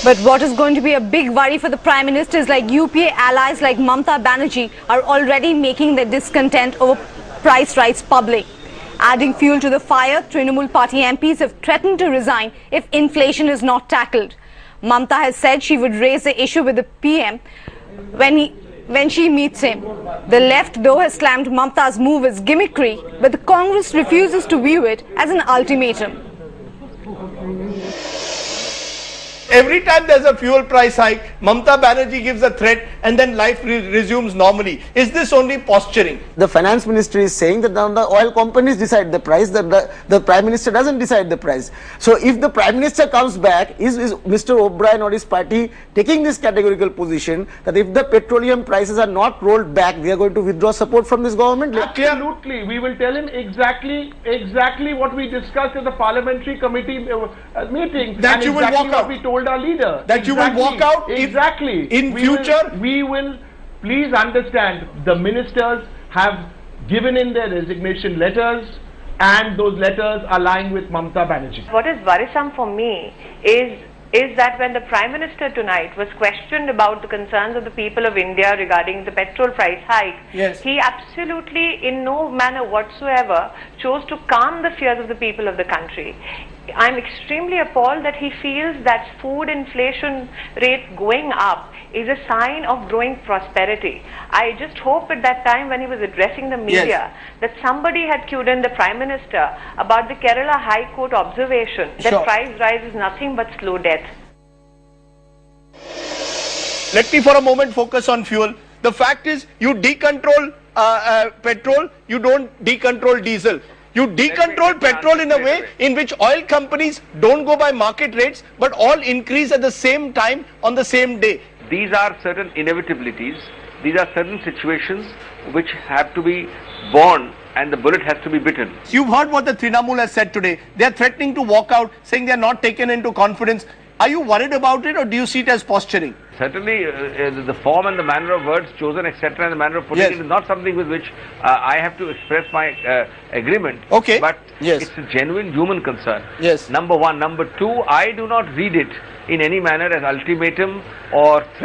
But what is going to be a big worry for the Prime Minister is like UPA allies like Mamata Banerjee are already making their discontent over price rise public. Adding fuel to the fire, Trinamool Party MPs have threatened to resign if inflation is not tackled. Mamata has said she would raise the issue with the PM when she meets him. The left, though, has slammed Mamata's move as gimmickry, but the Congress refuses to view it as an ultimatum. Every time there's a fuel price hike, Mamata Banerjee gives a threat and then life resumes normally. Is this only posturing? The finance ministry is saying that now the oil companies decide the price, that the Prime Minister doesn't decide the price. So if the Prime Minister comes back, is Mr. O'Brien or his party taking this categorical position that if the petroleum prices are not rolled back, they are going to withdraw support from this government? Absolutely. We will tell him exactly what we discussed at the parliamentary committee meeting. That you will walk out. We told our leader. That you will walk out in future? We will, please understand, the ministers have given in their resignation letters and those letters are lying with Mamata Banerjee. What is worrisome for me is that when the Prime Minister tonight was questioned about the concerns of the people of India regarding the petrol price hike, yes, he absolutely in no manner whatsoever chose to calm the fears of the people of the country. I'm extremely appalled that he feels that food inflation rate going up is a sign of growing prosperity. I just hope at that time when he was addressing the media, yes, that somebody had cued in the Prime Minister about the Kerala High Court observation that sure, price rise is nothing but slow death. Let me for a moment focus on fuel. The fact is, you decontrol petrol, you don't decontrol diesel. You decontrol petrol in a way in which oil companies don't go by market rates, but all increase at the same time on the same day. These are certain inevitabilities. These are certain situations which have to be borne and the bullet has to be bitten. You've heard what the Trinamool has said today. They are threatening to walk out, saying they are not taken into confidence. Are you worried about it, or do you see it as posturing? Certainly, the form and the manner of words chosen, etc., and the manner of putting it is not something with which I have to express my agreement. Okay. But yes, it's a genuine human concern. Yes. Number one. Number two, I do not read it in any manner as ultimatum or threat.